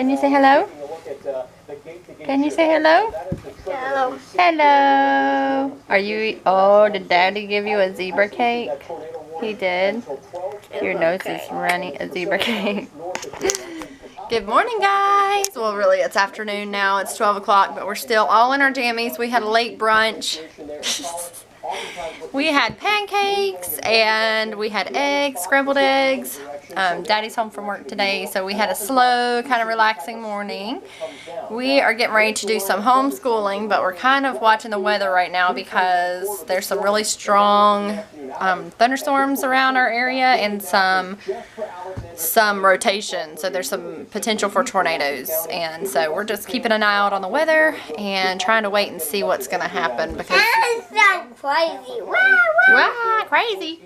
Can you say hello? Can you say hello? Hello. Hello. Are you? Oh, did Daddy give you a zebra cake? He did. Your nose is running a zebra cake. Good morning, guys. Well, really, it's afternoon now. It's 12 o'clock, but we're still all in our jammies. We had a late brunch. We had pancakes and we had eggs, scrambled eggs. Daddy's home from work today, so we had a slow, kind of relaxing morning. We are getting ready to do some homeschooling, but we're kind of watching the weather right now because there's some really strong thunderstorms around our area and some rotation, so there's some potential for tornadoes, and so we're just keeping an eye out on the weather and trying to wait and see what's going to happen because That's crazy. crazy.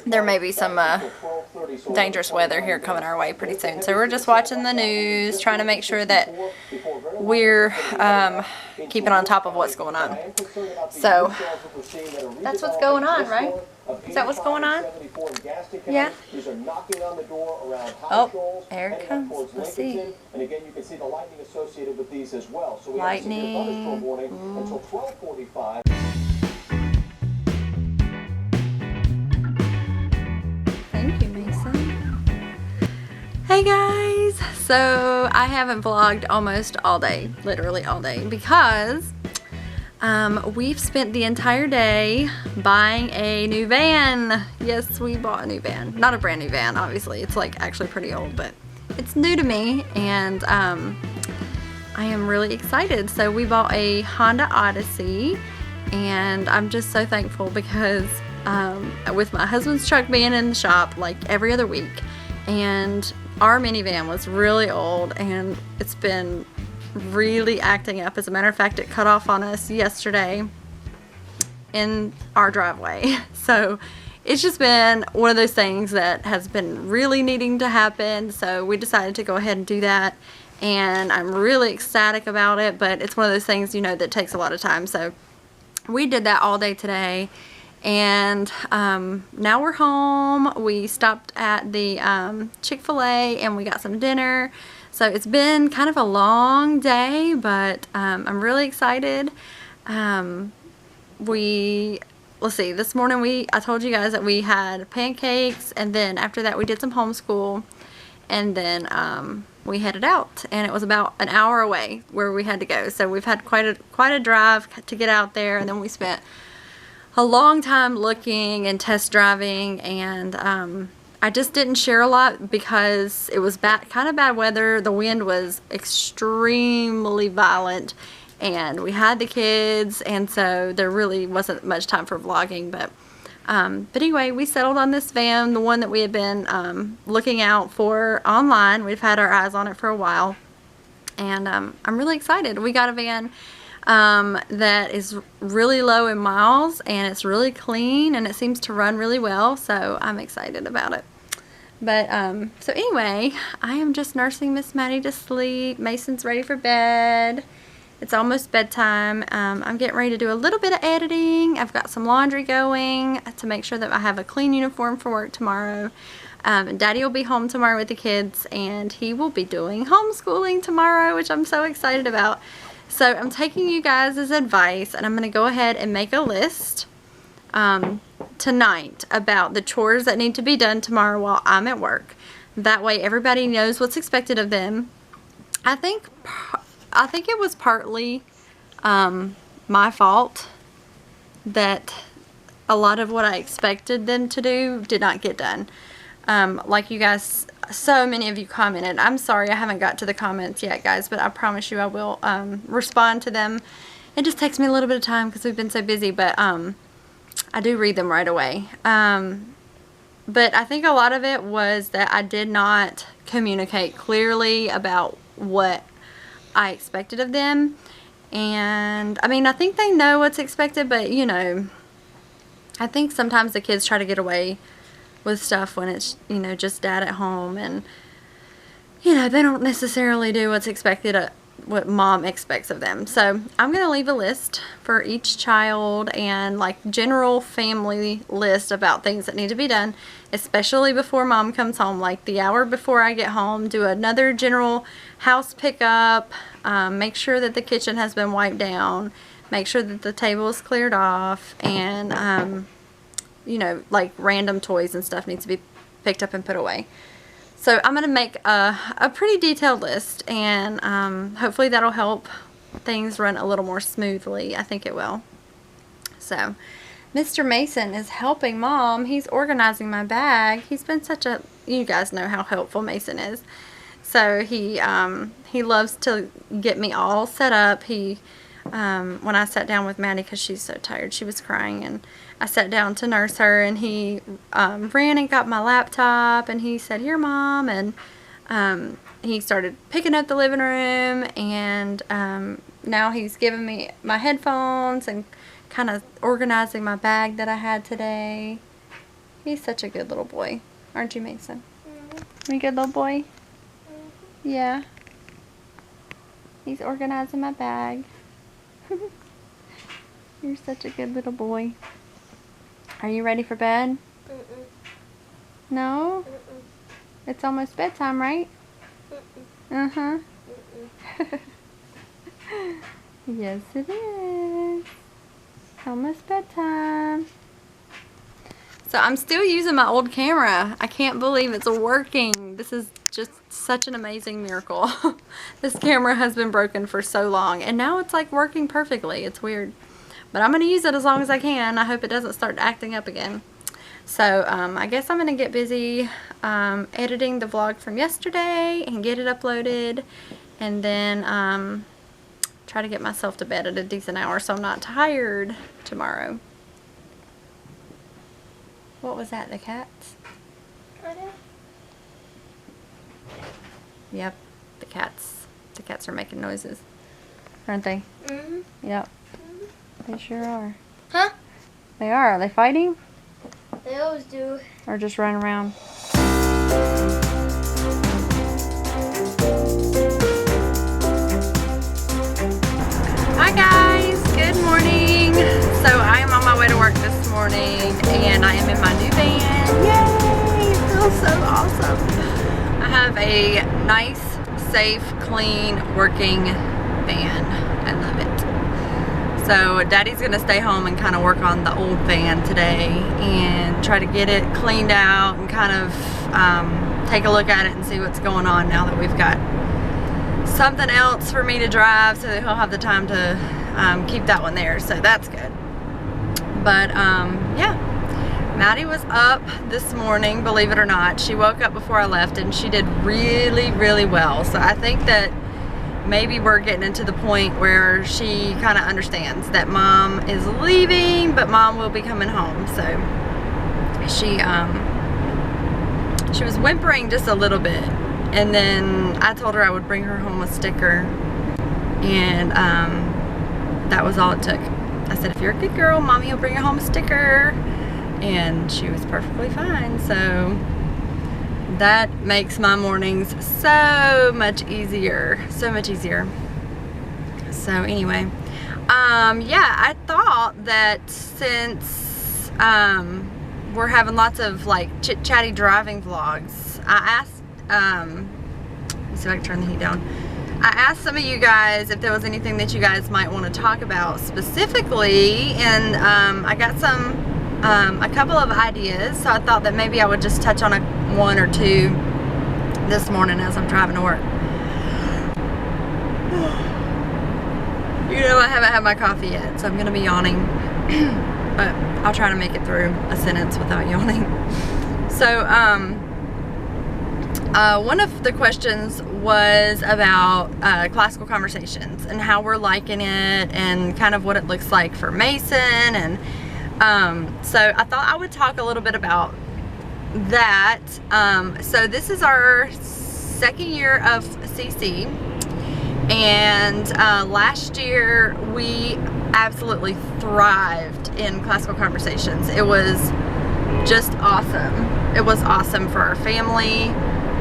There may be some dangerous weather here coming our way pretty soon, so we're just watching the news, trying to make sure that we're keeping on top of what's going on. So that's what's going on, right? Is that what's going on? Yeah. Oh, there it comes. Let's see. And again, you can see the lightning associated with these as well. So we have a severe thunderstorm warning until 12:45. Thank you, Mason. Hey guys. So I haven't vlogged almost all day, literally all day, because we've spent the entire day buying a new van. Yes, we bought a new van. Not a brand new van, obviously. It's like actually pretty old, but it's new to me, and I am really excited. So we bought a Honda Odyssey, and I'm just so thankful because with my husband's truck being in the shop like every other week, and our minivan was really old, and it's been really acting up. As a matter of fact, it cut off on us yesterday in our driveway. So it's just been one of those things that has been really needing to happen. So we decided to go ahead and do that, and I'm really ecstatic about it, but it's one of those things, you know, that takes a lot of time. So we did that all day today, and now we're home. We stopped at the Chick-fil-A and we got some dinner. So it's been kind of a long day, but I'm really excited. Let's see, this morning I told you guys that we had pancakes, and then after that we did some homeschool, and then we headed out, and it was about an hour away where we had to go. So we've had quite a drive to get out there, and then we spent a long time looking and test driving, and I just didn't share a lot because it was kind of bad weather. The wind was extremely violent, and we had the kids, and so there really wasn't much time for vlogging. But anyway, we settled on this van, the one that we had been looking out for online. We've had our eyes on it for a while, and I'm really excited. We got a van that is really low in miles, and it's really clean, and it seems to run really well, so I'm excited about it. But so anyway, I am just nursing Miss Maddie to sleep. Mason's ready for bed. It's almost bedtime. I'm getting ready to do a little bit of editing. I've got some laundry going to make sure that I have a clean uniform for work tomorrow. Daddy will be home tomorrow with the kids, and he will be doing homeschooling tomorrow, which I'm so excited about. So I'm taking you guys' advice, and I'm going to go ahead and make a list tonight about the chores that need to be done tomorrow while I'm at work. That way everybody knows what's expected of them. I think it was partly my fault that a lot of what I expected them to do did not get done. Like you guys, so many of you commented. I'm sorry I haven't got to the comments yet, guys, but I promise you I will respond to them. It just takes me a little bit of time because we've been so busy, but I do read them right away. But I think a lot of it was that I did not communicate clearly about what I expected of them. And I mean, I think they know what's expected, but you know, I think sometimes the kids try to get away with stuff when it's, you know, just dad at home, and you know, they don't necessarily do what's expected what mom expects of them. So I'm going to leave a list for each child and like general family list about things that need to be done, especially before mom comes home. Like the hour before I get home, do another general house pickup, make sure that the kitchen has been wiped down, make sure that the table is cleared off, and you know, like random toys and stuff needs to be picked up and put away. So I'm going to make a pretty detailed list, and hopefully that'll help things run a little more smoothly. I think it will. So Mr. Mason is helping mom. He's organizing my bag. He's been such a, you guys know how helpful Mason is. So he loves to get me all set up. When I sat down with Maddie, because she's so tired, she was crying, and I sat down to nurse her, and he ran and got my laptop, and he said, "Here, Mom," and he started picking up the living room, and now he's giving me my headphones and kind of organizing my bag that I had today. He's such a good little boy, aren't you, Mason? Mm-hmm. You a good little boy? Mm-hmm. Yeah. He's organizing my bag. You're such a good little boy. Are you ready for bed? Mm-mm. No? Mm-mm. It's almost bedtime, right? Mm-mm. Uh-huh. Mm-mm. Yes, it is. Almost bedtime. So I'm still using my old camera. I can't believe it's working. This is just such an amazing miracle. This camera has been broken for so long, and now it's like working perfectly. It's weird. But I'm going to use it as long as I can. I hope it doesn't start acting up again. So I guess I'm going to get busy editing the vlog from yesterday and get it uploaded. And then try to get myself to bed at a decent hour so I'm not tired tomorrow. What was that, the cats? Yep, the cats. The cats are making noises, aren't they? Mm-hmm. Yep. They sure are. Huh? They are. Are they fighting? They always do. Or just running around? Hi guys, good morning. So I am on my way to work this morning, and I am in my new van. Yay! It feels so awesome. I have a nice, safe, clean, working van. I love it. So Daddy's gonna stay home and kind of work on the old van today and try to get it cleaned out and kind of take a look at it and see what's going on now that we've got something else for me to drive, so that he'll have the time to keep that one there. So that's good. But yeah, Maddie was up this morning, believe it or not. She woke up before I left, and she did really, really well. So I think that maybe we're getting into the point where she kind of understands that mom is leaving, but mom will be coming home. So she was whimpering just a little bit, and then I told her I would bring her home a sticker, and that was all it took. I said, if you're a good girl, mommy will bring you home a sticker, and she was perfectly fine. So that makes my mornings so much easier, so much easier. So anyway, yeah, I thought that since we're having lots of like chit-chatty driving vlogs, I asked, let me see if I can turn the heat down. I asked some of you guys if there was anything that you guys might want to talk about specifically, and I got a couple of ideas, so I thought that maybe I would just touch on one or two this morning as I'm driving to work. You know, I haven't had my coffee yet, so I'm gonna be yawning, but I'll try to make it through a sentence without yawning. So one of the questions was about Classical Conversations and how we're liking it and kind of what it looks like for Mason, and so I thought I would talk a little bit about that. So this is our second year of CC, and last year we absolutely thrived in Classical Conversations. It was just awesome. It was awesome for our family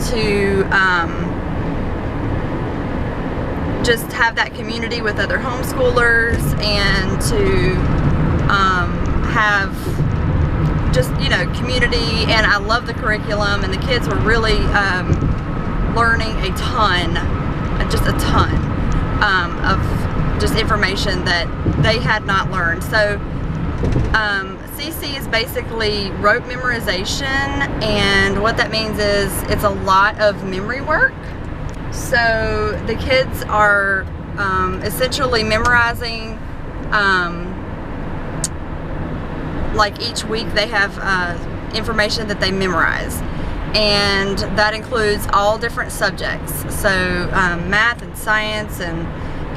to just have that community with other homeschoolers, and to have just, you know, community. And I love the curriculum, and the kids were really learning a ton, just a ton of just information that they had not learned. So CC is basically rote memorization, and what that means is it's a lot of memory work. So the kids are essentially memorizing, like each week they have information that they memorize, and that includes all different subjects. So math and science and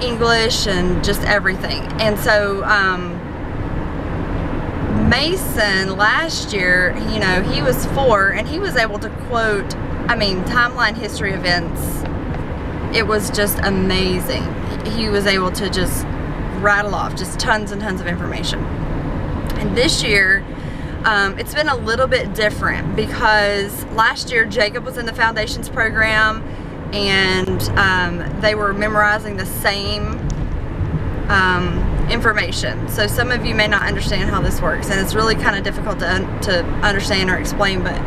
English and just everything. And so Mason last year, you know, he was 4 and he was able to quote, I mean, timeline history events. It was just amazing. He was able to just rattle off just tons and tons of information. And this year, it's been a little bit different, because last year Jacob was in the Foundations program, and they were memorizing the same information. So some of you may not understand how this works, and it's really kind of difficult to understand or explain, but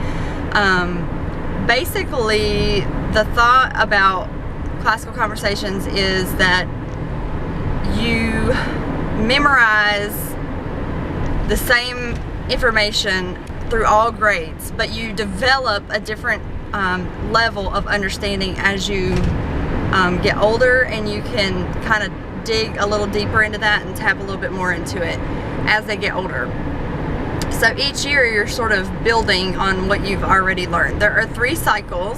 basically the thought about Classical Conversations is that you memorize the same information through all grades, but you develop a different level of understanding as you get older, and you can kind of dig a little deeper into that and tap a little bit more into it as they get older. So each year you're sort of building on what you've already learned. There are 3 cycles.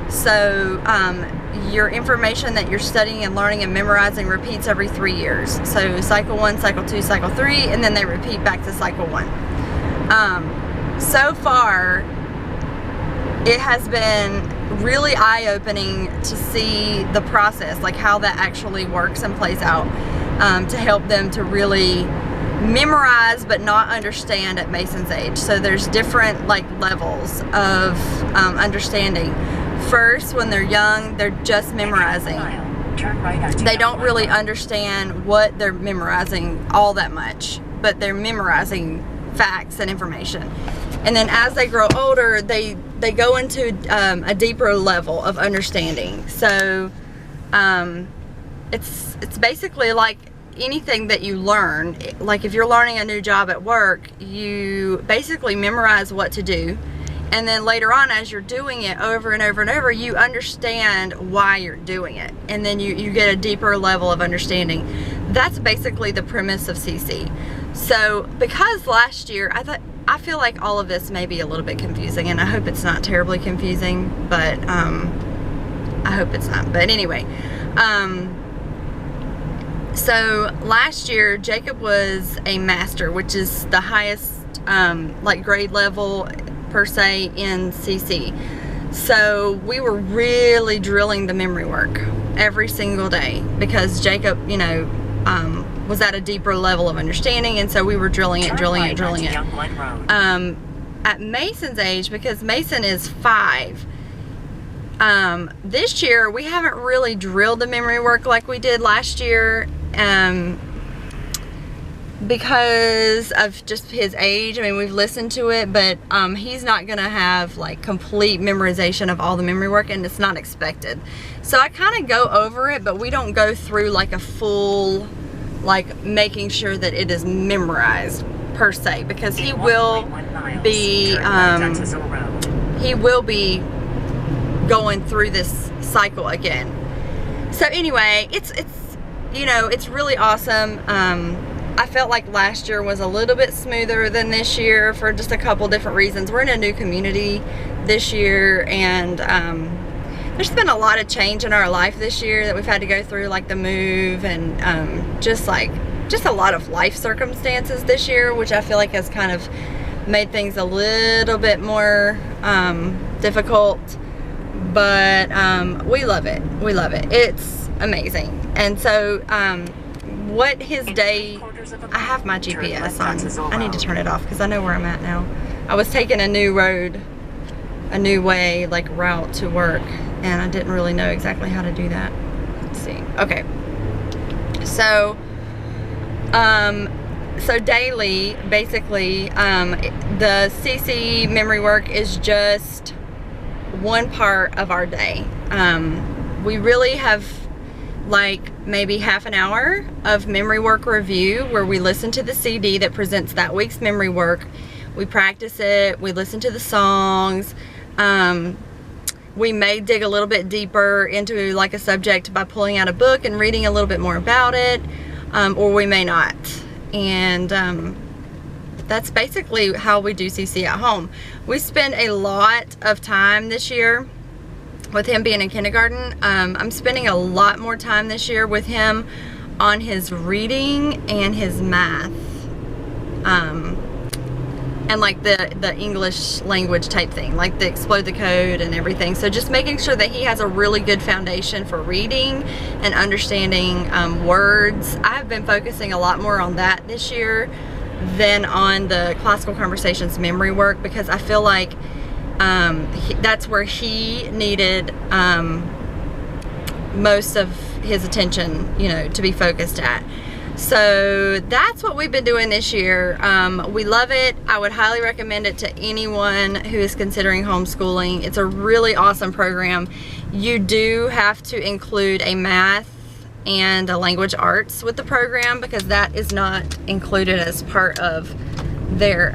So your information that you're studying and learning and memorizing repeats every 3 years. So cycle 1, cycle 2, cycle 3, and then they repeat back to cycle 1. So far, it has been really eye-opening to see the process, like how that actually works and plays out, to help them to really memorize but not understand at Mason's age. So there's different like levels of understanding. First, when they're young, they're just memorizing. They don't really understand what they're memorizing all that much, but they're memorizing facts and information. And then as they grow older, they go into a deeper level of understanding. So it's basically like anything that you learn. Like if you're learning a new job at work, you basically memorize what to do, and then later on, as you're doing it over and over and over, you understand why you're doing it, and then you get a deeper level of understanding. That's basically the premise of CC. So because last year, I feel like all of this may be a little bit confusing, and I hope it's not terribly confusing, but I hope it's not. But anyway, so last year Jacob was a master, which is the highest like grade level per se in CC. So we were really drilling the memory work every single day, because Jacob, you know, was at a deeper level of understanding, and so we were drilling it. At Mason's age, because Mason is 5, this year we haven't really drilled the memory work like we did last year, because of just his age. I mean, we've listened to it, but he's not gonna have like complete memorization of all the memory work, and it's not expected. So I kind of go over it, but we don't go through like a full, like making sure that it is memorized per se, because he will be going through this cycle again. So anyway, it's you know, it's really awesome. I felt like last year was a little bit smoother than this year for just a couple different reasons. We're in a new community this year, and there's been a lot of change in our life this year that we've had to go through, like the move, and just a lot of life circumstances this year, which I feel like has kind of made things a little bit more difficult. But we love it. We love it. It's amazing. And so what his day, I have my GPS on. I need to turn it off because I know where I'm at now. I was taking a new road, a new way, like route to work, and I didn't really know exactly how to do that. Let's see. Okay. So, so daily, basically, the CC memory work is just one part of our day. We really have like maybe half an hour of memory work review where we listen to the CD that presents that week's memory work. We practice it, we listen to the songs. We may dig a little bit deeper into like a subject by pulling out a book and reading a little bit more about it, or we may not. And that's basically how we do CC at home. We spend a lot of time this year with him being in kindergarten. I'm spending a lot more time this year with him on his reading and his math. And like the English language type thing, like the explode the code and everything. So just making sure that he has a really good foundation for reading and understanding words. I've been focusing a lot more on that this year than on the Classical Conversations memory work, because I feel like that's where he needed most of his attention, you know, to be focused at. So that's what we've been doing this year. We love it. I would highly recommend it to anyone who is considering homeschooling. It's a really awesome program. You do have to include a math and a language arts with the program, because that is not included as part of their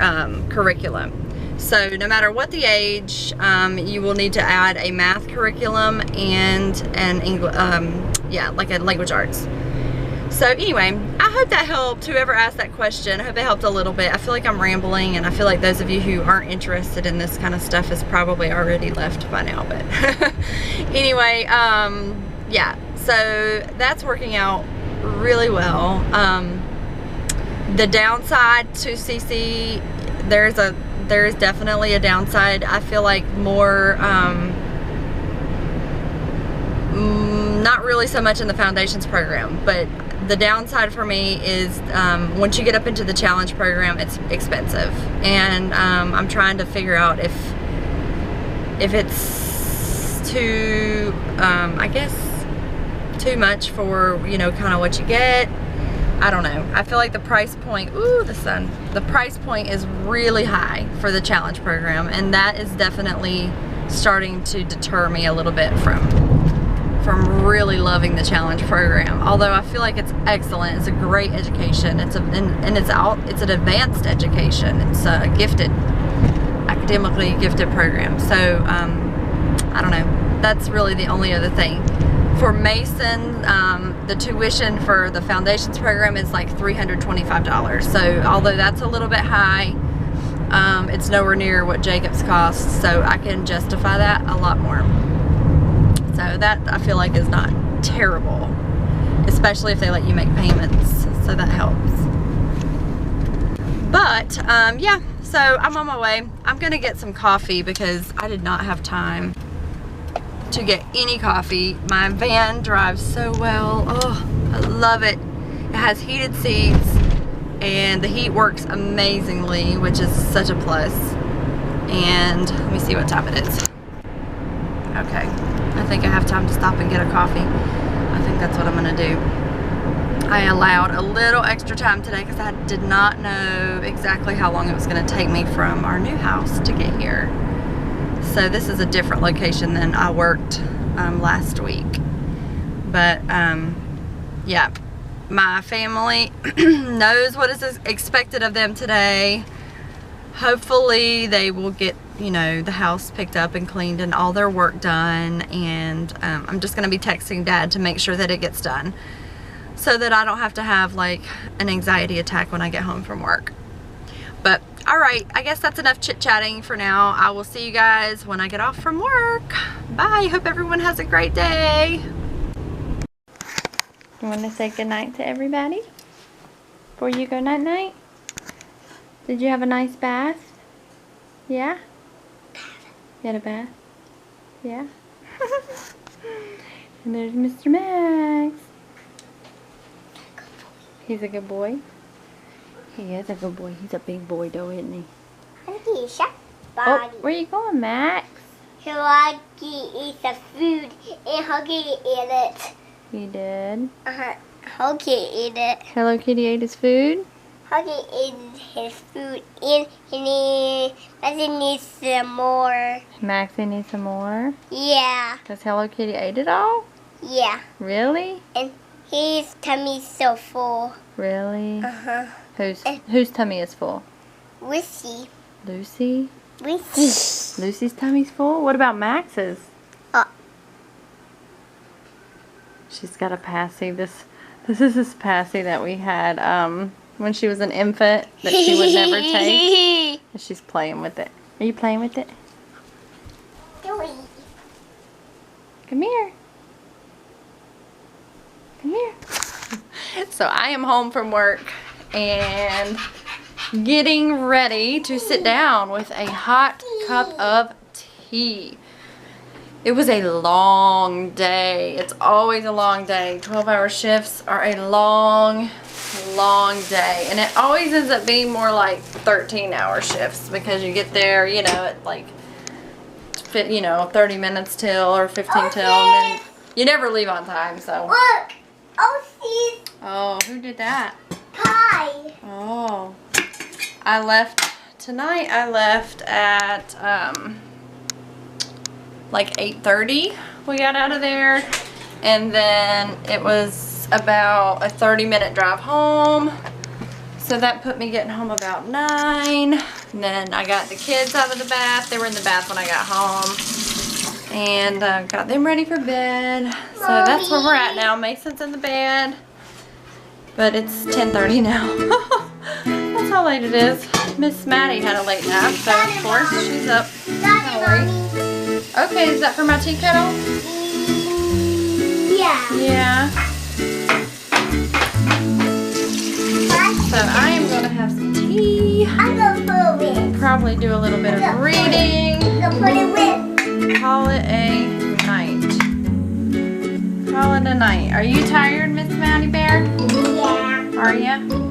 curriculum. So no matter what the age, you will need to add a math curriculum and like a language arts. So anyway, I hope that helped whoever asked that question. I hope it helped a little bit. I feel like I'm rambling, and I feel like those of you who aren't interested in this kind of stuff has probably already left by now, but anyway, yeah, so that's working out really well. The downside to CC, there is definitely a downside. I feel like more, not really so much in the foundations program, but the downside for me is once you get up into the challenge program, it's expensive, and I'm trying to figure out if it's too, I guess, too much for, you know, kind of what you get. I don't know. I feel like the price point, ooh, the sun. The price point is really high for the challenge program, and that is definitely starting to deter me a little bit from really loving the challenge program. Although I feel like it's excellent. It's a great education. It's an advanced education. It's a gifted, academically gifted program. So I don't know. That's really the only other thing. For Mason, the tuition for the foundations program is like $325. So although that's a little bit high, it's nowhere near what Jacob's costs. So I can justify that a lot more. So that I feel like is not terrible, especially if they let you make payments. So that helps. But yeah, so I'm on my way. I'm gonna get some coffee because I did not have time to get any coffee. My van drives so well. Oh, I love it. It has heated seats and the heat works amazingly, which is such a plus. And let me see what time it is. Okay, I think I have time to stop and get a coffee. I think that's what I'm gonna do. I allowed a little extra time today because I did not know exactly how long it was gonna take me from our new house to get here. So this is a different location than I worked last week. But yeah, my family knows what is expected of them today. Hopefully they will get, you know, the house picked up and cleaned and all their work done. And I'm just going to be texting Dad to make sure that it gets done, so that I don't have to have like an anxiety attack when I get home from work. But alright, I guess that's enough chit-chatting for now. I will see you guys when I get off from work. Bye. Hope everyone has a great day. You want to say goodnight to everybody before you go night-night? Did you have a nice bath? Yeah? You had a bath? Yeah? And there's Mr. Max. He's a good boy. He is a good boy. He's a big boy though, isn't he? Oh, where you going, Max? He likes to eat the food and Huggy eat it. He did. Hello Kitty ate it. Hello Kitty ate his food? Hello Kitty ate his food and he needs some more. Maxie needs some more? Yeah. Because Hello Kitty ate it all? Yeah. Really? And his tummy's so full. Really? Uh-huh. Whose tummy is full? Lucy. Lucy? Lucy. Lucy's tummy's full? What about Max's? She's got a passy. This is this passy that we had when she was an infant that she would never take. And she's playing with it. Are you playing with it? Come here. Come here. So I am home from work and getting ready to sit down with a hot cup of tea. It was a long day. It's always a long day. 12-hour shifts are a long day. And it always ends up being more like 13-hour shifts because you get there, you know, at like, 30 minutes till or 15 till. And then you never leave on time, so. Look! Oh, see? Oh, who did that? Pie. Oh. Tonight I left at, like 8:30 we got out of there, and then it was about a 30-minute drive home, so that put me getting home about 9. And then I got the kids out of the bath. They were in the bath when I got home, and got them ready for bed. So that's where we're at now. Mason's in the bed, but it's 10:30 now. That's how late it is. Miss Maddie had a late nap, so of course she's up kinda late. Okay, is that for my tea kettle? Yeah. Yeah. So I am going to have some tea. I'm going to put it with. Probably do a little bit of reading. I'm going to put it with. Call it a night. Call it a night. Are you tired, Miss Maddie Bear? Yeah. Are you?